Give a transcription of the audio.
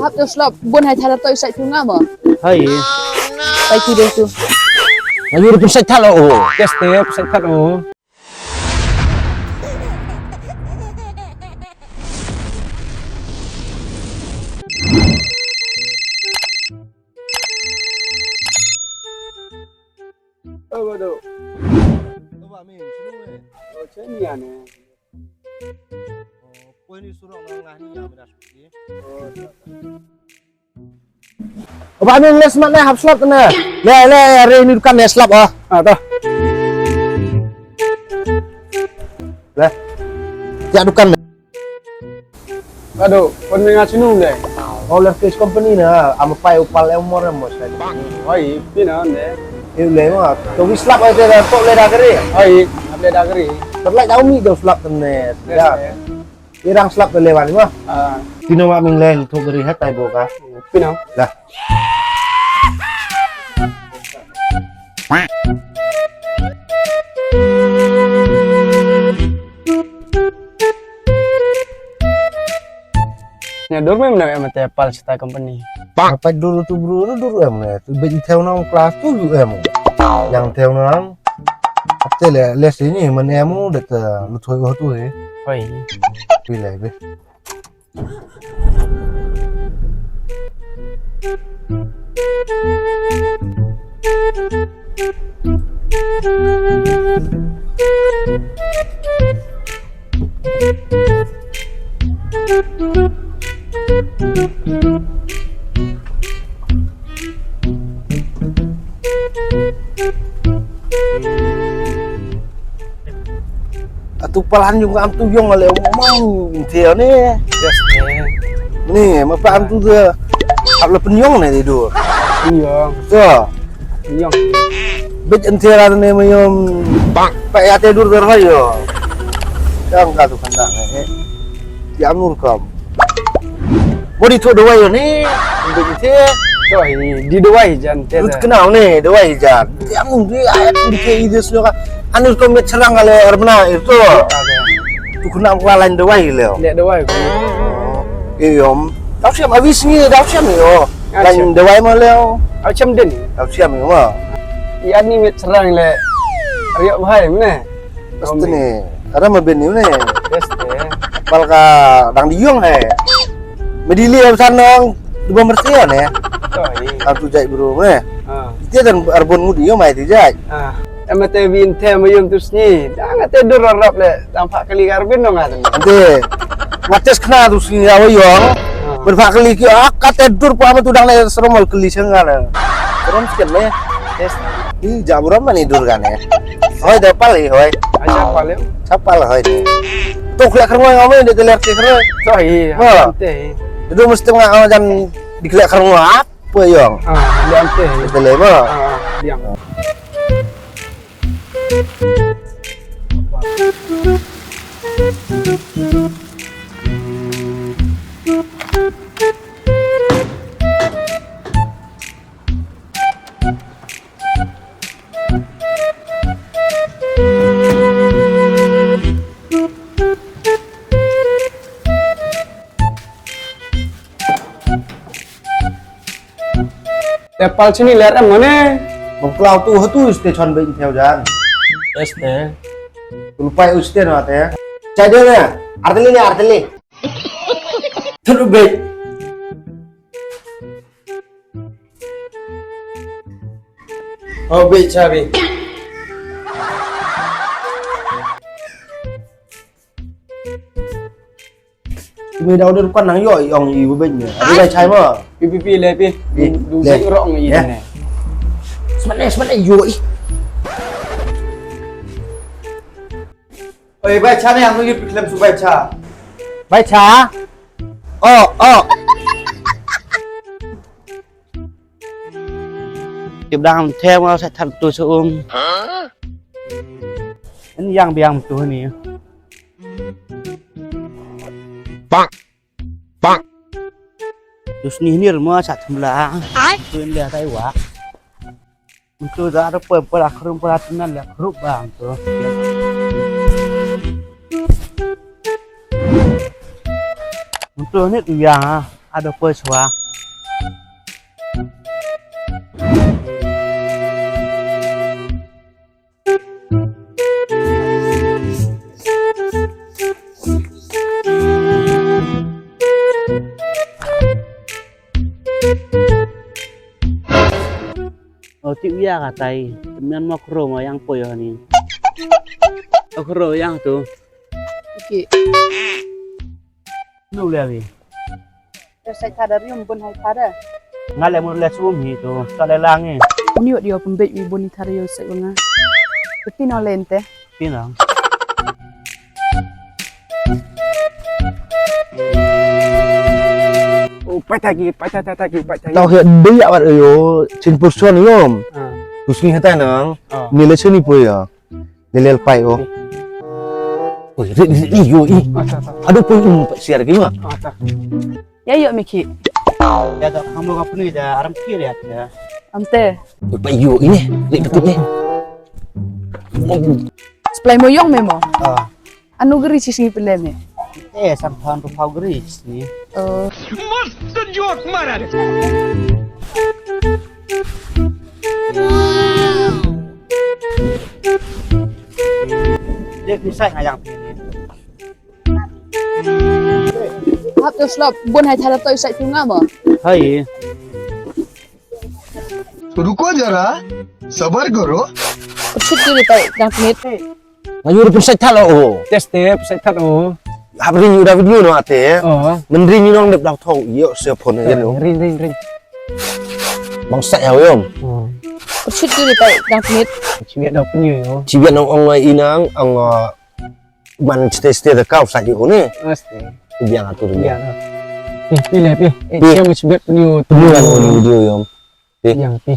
hấp cho slop buôn hai thay tôi sẽ xuống ngã mà Hai. tay kia đây tu Lagi pun saya tahu. Yes, step saya tahu. Waduh. Coba Min, sini weh. Oh, sini ya nih. Oh, kau ini suruh ngah ni ya benar sih. Oh, Apa ni les mak hap slap na. Le hari ini bukan les slap ah. toh. Le. Ya bukan. Waduh, kau ni ngah sini deh. Oleh case company na, am pai upal umur mo sa. Oi, pina deh. Yêu le mo. Tu slap ai te tok le dah kere. Oi, apa dah keri? Terlak jauh mi dah slap tenet. Ya. Irang slap le lewan mo. Ah, Tino mak ming le tu keri hat tai boka. pina. Lah. Nyadur memang nak emat tepal cita company. Apa dulu tu bro dulu em ne. Tu ben theo nang kelas tu dulu em. Yang theo nang Thế là les ini mình em được một thôi vào tuổi Oi. vì lại về tu palan juga am tu yang oleh mau theo ni Yes, ni apa am tu dia apa penyong ni tidur iya, tu iya. bet entera ni mayom pak ya tidur terhayo jangan katu kena ni ya amur kam bodi tu dua ni bet entera Oi, di dua jan tu tete. kenal ni dua jan ya amur dia ayat di ke ide sloka anus kau met serang kali erna itu tu kena kelalan dua leo Lihat dua aku. Iyo, tao xem avis ni, tao xem ni oh. Lain dewai mo leo, Aku macam den. tao xem ni mo. Iya ni met serang le. Riak bahaya mana? Pasti ni, ada mabin ni ni. Yes, Pal ka dang diung he. Medili absan nong dua mertia ni. Oi. Tao tu jai bro ni. Ah. Dia dan arbon mudi yo mai ti jai. Ah. Emat bin teh mayum tu sini. Jangan tidur rap le. Tampak kali karbin dong ada. Nanti wates kena tu sini awo yo. Berpak kali ki akat tidur pa tu dang le seromol keli sengal. Serom sikit ni. Yes. Ih, jaburan mana tidur kan ya? Hoi depal ni hoi. Aja paling. Siapa lah hoi ni? Tuh kelak kerumah ngomong dia teler kerumah. Oi. Oh. Teh. Itu mesti ngomong jangan dikelak kerumah apa yang? Ah, liam teh. Teler mah. Ah, liam. Tepal sini lihat mana? Bengklau tu station bệnh theo jalan. Yes, teh. Lupa usted mata ya. Cai ni, arteli. Terus baik. Oh, baik cari. Người đâu được quan nắng giỏi ông gì với bệnh nhỉ? Đi đây trái mà. Pipi le pi. Pi. Du Le. baik rong ini. Ya. Sebenarnya giỏi. Oi, baik cari yang lagi film su baik cari. Bay trà. Tiếp đang theo nó sẽ thật tôi sẽ ôm Ini yang biang tu ni. terus nih rumah saat sebelah tuh lihat saya wah itu dah ada perakrum peraturan lihat grup bang tuh untuk ini tuh ya ada pos wa. Oh tik ya katai, teman mau kro mau yang poyo ni. Kro yang tu, Iki. nu lewi. Sai thada rium bun hai thada. Ngale mau le sumi tu, sale langi. Uni dio pembek wi bun thada yo sai banga. Tapi no lente. Pinang. Oh, patagi. Tao hiện bây giờ bạn ở trên position đúng không? Pusing hata nang. Nilai sini po ya. Nilai pai oh. Oh, ini yo i. Aduh pun siar gini mah. Ya yo Miki. Ya tak kamu kau ni dah aram kiri ya. Ante. Pai yo ini. Lihat betul ni. Splay mo yong memo. Ah. Anu geri sisi peleme. Sampan tu kau geris ni. Dia bisa ngajak ni. Hap to slop bun hai thada toi sai thunga mo. Hai. रुको जरा सबर करो Chut diri tai dang pinit. Ngayu pun saya tahu oh. Step saya tak oh. Habis ni udah video no ate. Oh. Mendri ni nong dep dak thau yo se phone ni no. Ring. Bang sai hao yom. Oh. Chut diri tai dang pinit. Chuyện đâu có nhiều không? Chỉ biết ông inang ông man stay the cow sai ko ni. Pasti. Biang atur Biar. biang. Pilih. Pi. Dia mesti buat new Tumulan video yom. yang pi.